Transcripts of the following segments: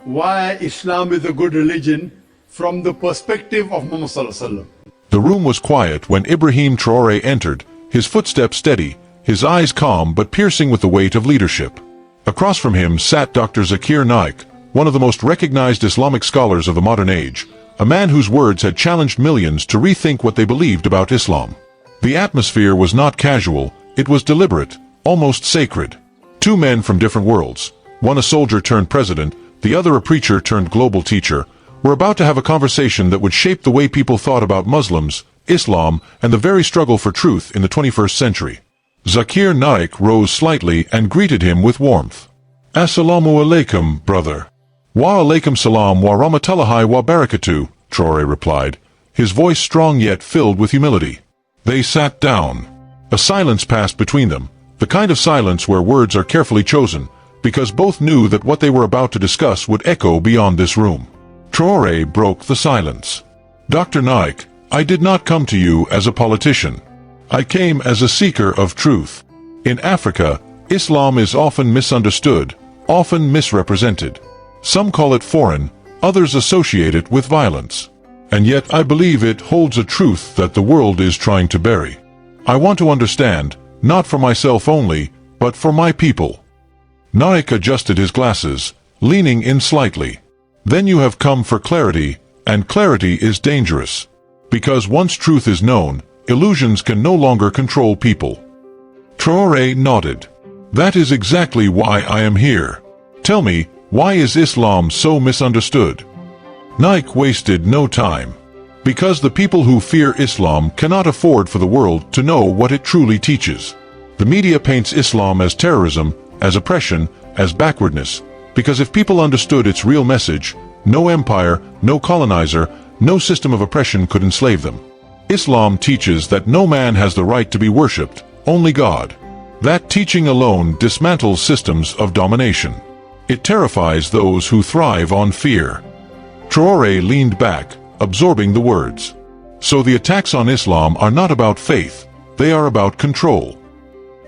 why Islam is a good religion from the perspective of Muhammad Sallallahu Alaihi Wasallam. The room was quiet when Ibrahim Traoré entered, his footsteps steady, his eyes calm but piercing with the weight of leadership. Across from him sat Dr. Zakir Naik, one of the most recognized Islamic scholars of the modern age, a man whose words had challenged millions to rethink what they believed about Islam. The atmosphere was not casual, it was deliberate, almost sacred. Two men from different worlds, one a soldier turned president, the other a preacher turned global teacher, were about to have a conversation that would shape the way people thought about Muslims, Islam, and the very struggle for truth in the 21st century. Zakir Naik rose slightly and greeted him with warmth. "Assalamu alaikum, brother." "Wa alaikum salam wa rahmatullahi wa barakatuh," Traore replied, his voice strong yet filled with humility. They sat down. A silence passed between them, the kind of silence where words are carefully chosen, because both knew that what they were about to discuss would echo beyond this room. Traore broke the silence. "Dr. Naik, I did not come to you as a politician. I came as a seeker of truth. In Africa, Islam is often misunderstood, often misrepresented. Some call it foreign, others associate it with violence. And yet I believe it holds a truth that the world is trying to bury. I want to understand, not for myself only, but for my people." Naik adjusted his glasses, leaning in slightly. "Then you have come for clarity, and clarity is dangerous. Because once truth is known, illusions can no longer control people." Traore nodded. "That is exactly why I am here. Tell me, why is Islam so misunderstood?" Naik wasted no time. "Because the people who fear Islam cannot afford for the world to know what it truly teaches. The media paints Islam as terrorism, as oppression, as backwardness, because if people understood its real message, no empire, no colonizer, no system of oppression could enslave them. Islam teaches that no man has the right to be worshipped, only God. That teaching alone dismantles systems of domination. It terrifies those who thrive on fear." Traore leaned back, absorbing the words. "So the attacks on Islam are not about faith, they are about control."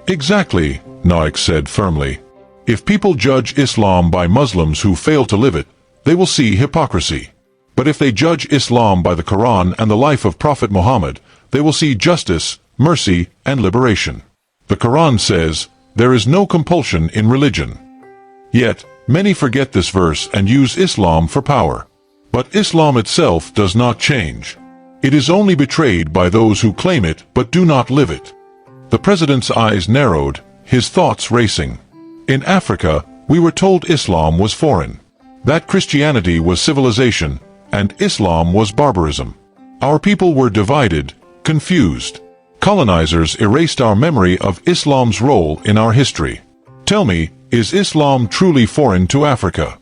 "Exactly," Naik said firmly. "If people judge Islam by Muslims who fail to live it, they will see hypocrisy. But if they judge Islam by the Quran and the life of Prophet Muhammad, they will see justice, mercy, and liberation. The Quran says, 'There is no compulsion in religion.' Yet, many forget this verse and use Islam for power. But Islam itself does not change. It is only betrayed by those who claim it but do not live it." The president's eyes narrowed, his thoughts racing. "In Africa, we were told Islam was foreign. That Christianity was civilization, and Islam was barbarism. Our people were divided, confused. Colonizers erased our memory of Islam's role in our history. Tell me, is Islam truly foreign to Africa?"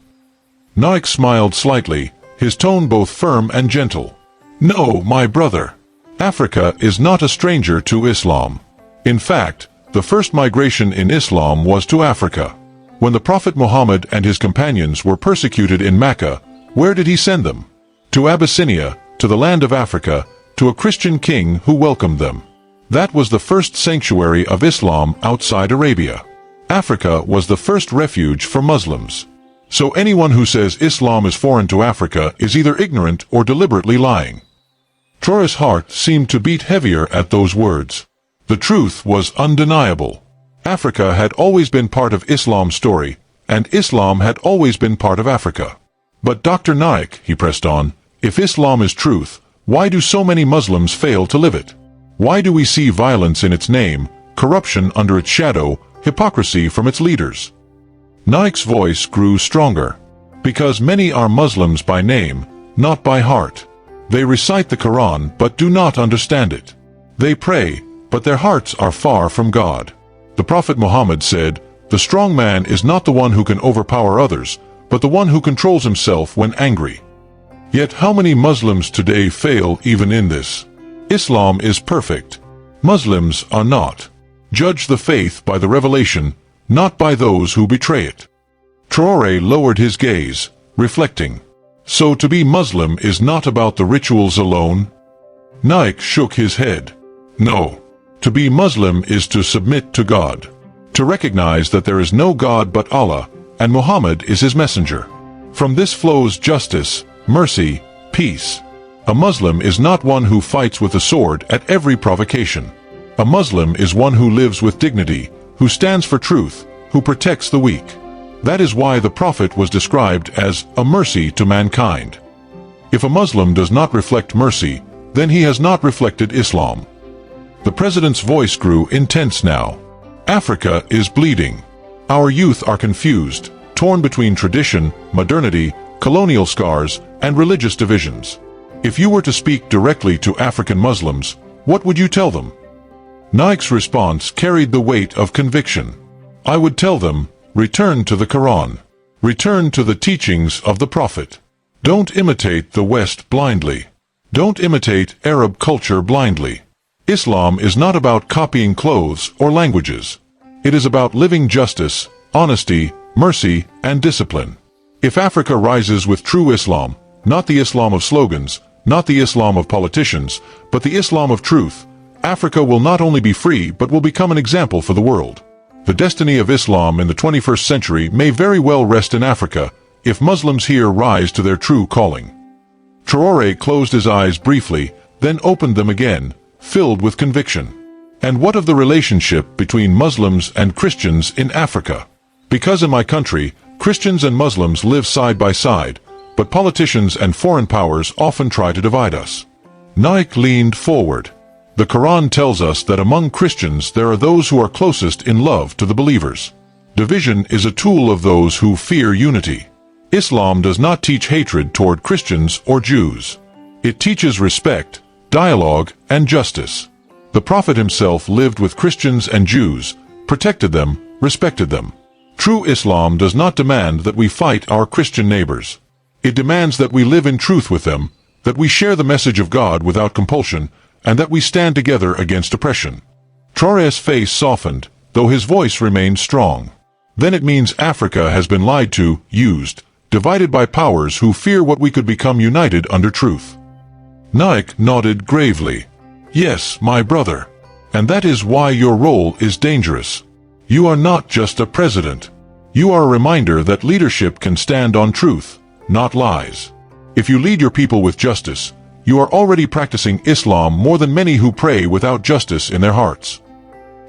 Naik smiled slightly, his tone both firm and gentle. "No, my brother. Africa is not a stranger to Islam. In fact, the first migration in Islam was to Africa. When the Prophet Muhammad and his companions were persecuted in Mecca, where did he send them? To Abyssinia, to the land of Africa, to a Christian king who welcomed them. That was the first sanctuary of Islam outside Arabia. Africa was the first refuge for Muslims. So anyone who says Islam is foreign to Africa is either ignorant or deliberately lying." Traore's heart seemed to beat heavier at those words. The truth was undeniable. Africa had always been part of Islam's story, and Islam had always been part of Africa. "But Dr. Naik," he pressed on, "if Islam is truth, why do so many Muslims fail to live it? Why do we see violence in its name, corruption under its shadow, hypocrisy from its leaders?" Naik's voice grew stronger. "Because many are Muslims by name, not by heart. They recite the Quran but do not understand it. They pray, but their hearts are far from God. The Prophet Muhammad said, 'The strong man is not the one who can overpower others, but the one who controls himself when angry.' Yet how many Muslims today fail even in this? Islam is perfect. Muslims are not. Judge the faith by the revelation, not by those who betray it." Traore lowered his gaze, reflecting. "So to be Muslim is not about the rituals alone?" Naik shook his head. "No. To be Muslim is to submit to God. To recognize that there is no God but Allah, and Muhammad is his messenger. From this flows justice, mercy, peace. A Muslim is not one who fights with a sword at every provocation. A Muslim is one who lives with dignity, who stands for truth, who protects the weak. That is why the Prophet was described as a mercy to mankind. If a Muslim does not reflect mercy, then he has not reflected Islam. The President's voice grew intense now. Africa is bleeding. Our youth are confused, torn between tradition, modernity, colonial scars, and religious divisions. If you were to speak directly to African Muslims, what would you tell them? Naik's response carried the weight of conviction. I would tell them, return to the Quran. Return to the teachings of the Prophet. Don't imitate the West blindly. Don't imitate Arab culture blindly. Islam is not about copying clothes or languages. It is about living justice, honesty, mercy, and discipline. If Africa rises with true Islam, not the Islam of slogans, not the Islam of politicians, but the Islam of truth, Africa will not only be free but will become an example for the world. The destiny of Islam in the 21st century may very well rest in Africa, if Muslims here rise to their true calling. Traore closed his eyes briefly, then opened them again, filled with conviction. And what of the relationship between Muslims and Christians in Africa? Because in my country, Christians and Muslims live side by side, but politicians and foreign powers often try to divide us. Naik leaned forward. The Quran tells us that among Christians there are those who are closest in love to the believers. Division is a tool of those who fear unity. Islam does not teach hatred toward Christians or Jews. It teaches respect, dialogue, and justice. The Prophet himself lived with Christians and Jews, protected them, respected them. True Islam does not demand that we fight our Christian neighbors. It demands that we live in truth with them, that we share the message of God without compulsion, and that we stand together against oppression. Traore's face softened, though his voice remained strong. Then it means Africa has been lied to, used, divided by powers who fear what we could become united under truth. Naik nodded gravely. Yes, my brother. And that is why your role is dangerous. You are not just a president. You are a reminder that leadership can stand on truth, not lies. If you lead your people with justice, you are already practicing Islam more than many who pray without justice in their hearts.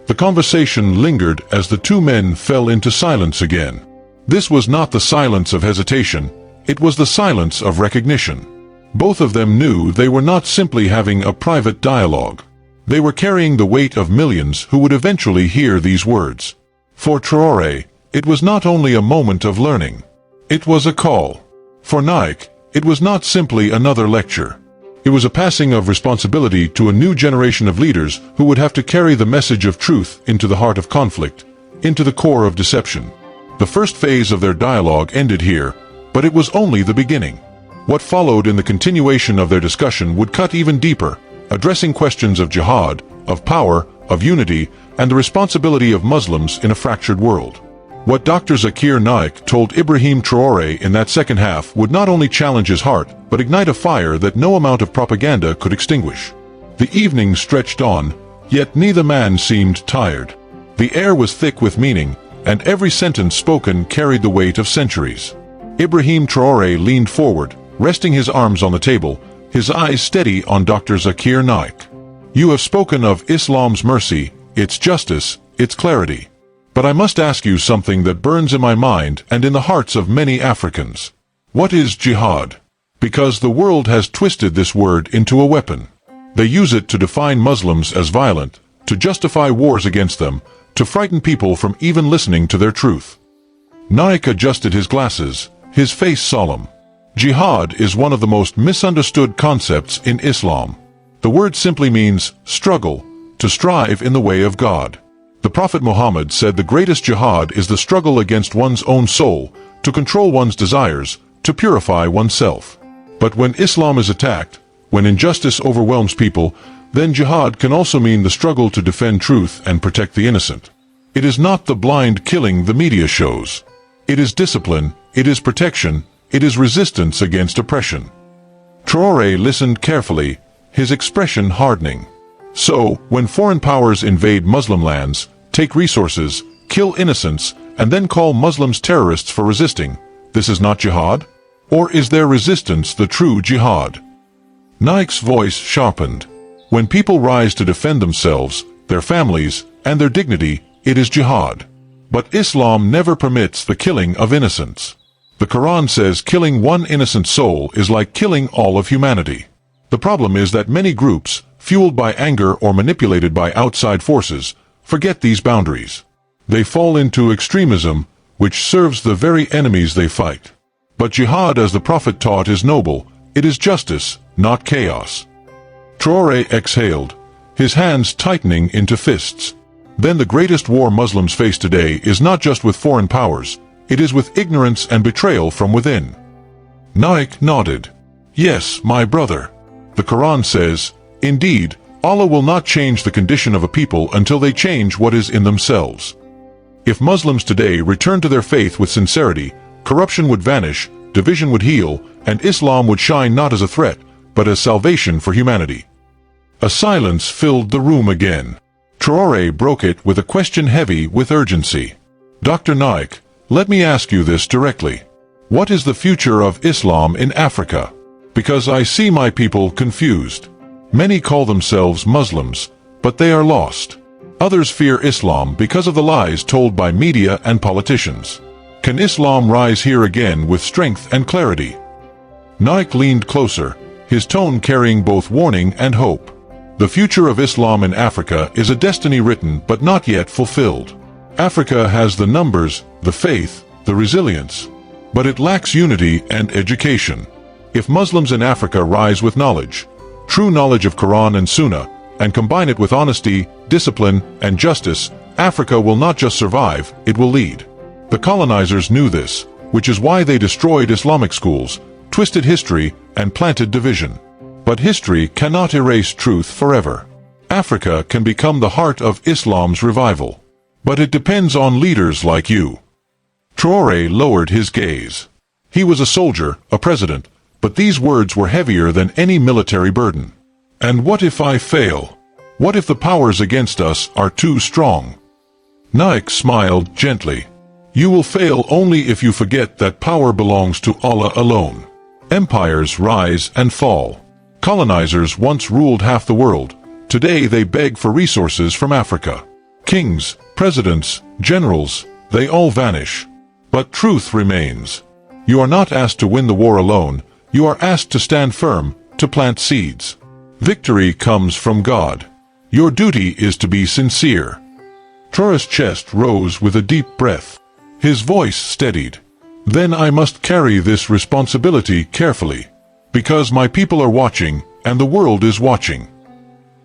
The conversation lingered as the two men fell into silence again. This was not the silence of hesitation, it was the silence of recognition. Both of them knew they were not simply having a private dialogue. They were carrying the weight of millions who would eventually hear these words. For Traore, it was not only a moment of learning. It was a call. For Naik, it was not simply another lecture. It was a passing of responsibility to a new generation of leaders who would have to carry the message of truth into the heart of conflict, into the core of deception. The first phase of their dialogue ended here, but it was only the beginning. What followed in the continuation of their discussion would cut even deeper, addressing questions of jihad, of power, of unity, and the responsibility of Muslims in a fractured world. What Dr. Zakir Naik told Ibrahim Traoré in that second half would not only challenge his heart, but ignite a fire that no amount of propaganda could extinguish. The evening stretched on, yet neither man seemed tired. The air was thick with meaning, and every sentence spoken carried the weight of centuries. Ibrahim Traoré leaned forward, resting his arms on the table, his eyes steady on Dr. Zakir Naik. You have spoken of Islam's mercy, its justice, its clarity. But I must ask you something that burns in my mind and in the hearts of many Africans. What is jihad? Because the world has twisted this word into a weapon. They use it to define Muslims as violent, to justify wars against them, to frighten people from even listening to their truth. Naik adjusted his glasses, his face solemn. Jihad is one of the most misunderstood concepts in Islam. The word simply means struggle, to strive in the way of God. The Prophet Muhammad said the greatest jihad is the struggle against one's own soul, to control one's desires, to purify oneself. But when Islam is attacked, when injustice overwhelms people, then jihad can also mean the struggle to defend truth and protect the innocent. It is not the blind killing the media shows. It is discipline, it is protection, it is resistance against oppression. Traoré listened carefully, his expression hardening. So, when foreign powers invade Muslim lands, take resources, kill innocents, and then call Muslims terrorists for resisting, this is not jihad? Or is their resistance the true jihad? Naik's voice sharpened. When people rise to defend themselves, their families, and their dignity, it is jihad. But Islam never permits the killing of innocents. The Quran says killing one innocent soul is like killing all of humanity. The problem is that many groups, fueled by anger or manipulated by outside forces, forget these boundaries. They fall into extremism, which serves the very enemies they fight. But jihad, as the Prophet taught, is noble. It is justice, not chaos. Traore exhaled, his hands tightening into fists. Then the greatest war Muslims face today is not just with foreign powers, it is with ignorance and betrayal from within. Naik nodded. Yes, my brother. The Quran says, indeed, Allah will not change the condition of a people until they change what is in themselves. If Muslims today return to their faith with sincerity, corruption would vanish, division would heal, and Islam would shine not as a threat, but as salvation for humanity. A silence filled the room again. Traore broke it with a question heavy with urgency. Dr. Naik, let me ask you this directly. What is the future of Islam in Africa? Because I see my people confused. Many call themselves Muslims, but they are lost. Others fear Islam because of the lies told by media and politicians. Can Islam rise here again with strength and clarity? Naik leaned closer, his tone carrying both warning and hope. The future of Islam in Africa is a destiny written but not yet fulfilled. Africa has the numbers, the faith, the resilience, but it lacks unity and education. If Muslims in Africa rise with knowledge, true knowledge of Quran and Sunnah, and combine it with honesty, discipline, and justice, Africa will not just survive, it will lead. The colonizers knew this, which is why they destroyed Islamic schools, twisted history, and planted division. But history cannot erase truth forever. Africa can become the heart of Islam's revival. But it depends on leaders like you. Traore lowered his gaze. He was a soldier, a president, but these words were heavier than any military burden. And what if I fail? What if the powers against us are too strong? Naik smiled gently. You will fail only if you forget that power belongs to Allah alone. Empires rise and fall. Colonizers once ruled half the world. Today they beg for resources from Africa. Kings, presidents, generals, they all vanish. But truth remains. You are not asked to win the war alone. You are asked to stand firm, to plant seeds. Victory comes from God. Your duty is to be sincere. Traore's chest rose with a deep breath. His voice steadied. Then I must carry this responsibility carefully. Because my people are watching, and the world is watching.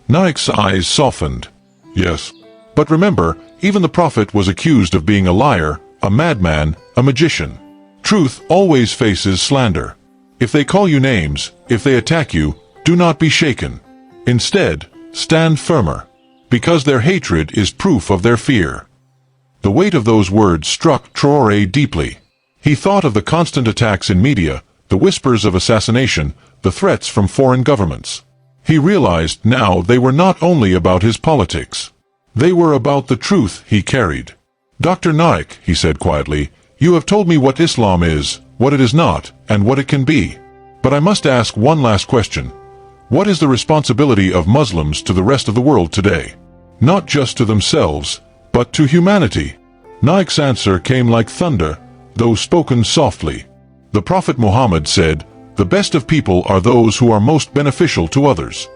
Naik's eyes softened. Yes. But remember, even the Prophet was accused of being a liar, a madman, a magician. Truth always faces slander. If they call you names, if they attack you, do not be shaken. Instead, stand firmer. Because their hatred is proof of their fear. The weight of those words struck Traore deeply. He thought of the constant attacks in media, the whispers of assassination, the threats from foreign governments. He realized now they were not only about his politics. They were about the truth he carried. Dr. Naik, he said quietly, you have told me what Islam is, what it is not, and what it can be. But I must ask one last question. What is the responsibility of Muslims to the rest of the world today? Not just to themselves, but to humanity. Naik's answer came like thunder, though spoken softly. The Prophet Muhammad said, the best of people are those who are most beneficial to others.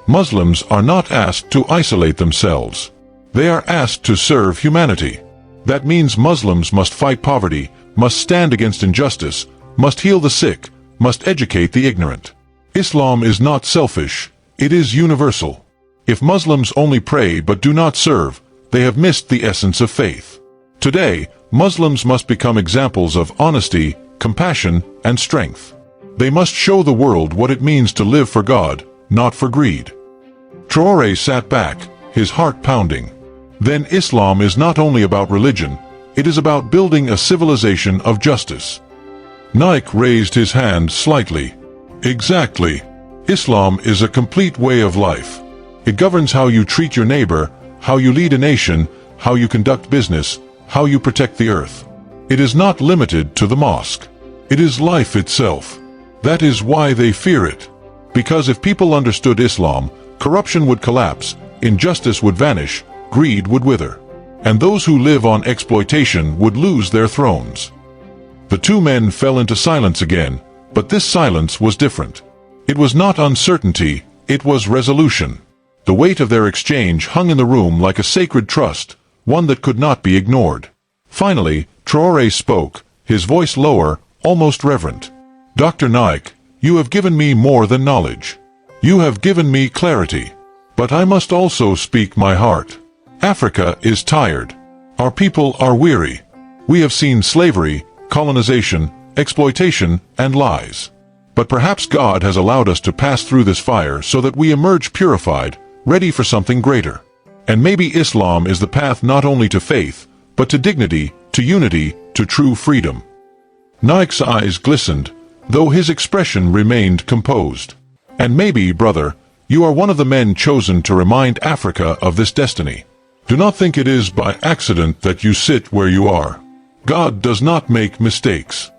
Muslims are not asked to isolate themselves. They are asked to serve humanity. That means Muslims must fight poverty, must stand against injustice, must heal the sick, must educate the ignorant. Islam is not selfish, it is universal. If Muslims only pray but do not serve, they have missed the essence of faith. Today, Muslims must become examples of honesty, compassion, and strength. They must show the world what it means to live for God, not for greed. Traore sat back, his heart pounding. Then Islam is not only about religion, it is about building a civilization of justice. Naik raised his hand slightly. Exactly. Islam is a complete way of life. It governs how you treat your neighbor, how you lead a nation, how you conduct business, how you protect the earth. It is not limited to the mosque. It is life itself. That is why they fear it. Because if people understood Islam, corruption would collapse, injustice would vanish, greed would wither, and those who live on exploitation would lose their thrones. The two men fell into silence again, but this silence was different. It was not uncertainty, it was resolution. The weight of their exchange hung in the room like a sacred trust, one that could not be ignored. Finally, Traore spoke, his voice lower, almost reverent. Dr. Naik, you have given me more than knowledge. You have given me clarity. But I must also speak my heart. Africa is tired. Our people are weary. We have seen slavery, colonization, exploitation, and lies. But perhaps God has allowed us to pass through this fire so that we emerge purified, ready for something greater. And maybe Islam is the path not only to faith, but to dignity, to unity, to true freedom. Naik's eyes glistened, though his expression remained composed. And maybe, brother, you are one of the men chosen to remind Africa of this destiny. Do not think it is by accident that you sit where you are. God does not make mistakes.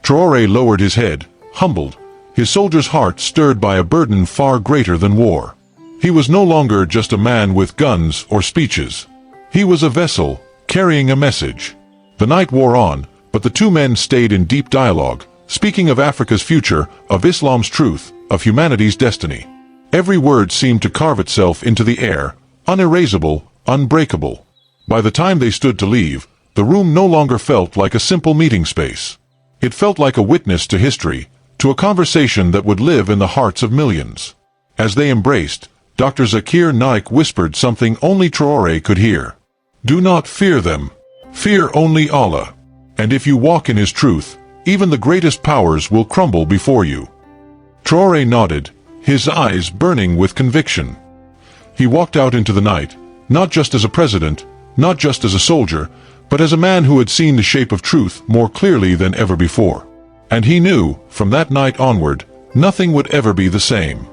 Traore lowered his head, humbled, his soldier's heart stirred by a burden far greater than war. He was no longer just a man with guns or speeches. He was a vessel, carrying a message. The night wore on, but the two men stayed in deep dialogue, speaking of Africa's future, of Islam's truth, of humanity's destiny. Every word seemed to carve itself into the air, unerasable, unbreakable. By the time they stood to leave, the room no longer felt like a simple meeting space. It felt like a witness to history, to a conversation that would live in the hearts of millions. As they embraced, Dr. Zakir Naik whispered something only Traore could hear. Do not fear them. Fear only Allah. And if you walk in His truth, even the greatest powers will crumble before you. Traore nodded, his eyes burning with conviction. He walked out into the night, not just as a president, not just as a soldier, but as a man who had seen the shape of truth more clearly than ever before. And he knew, from that night onward, nothing would ever be the same.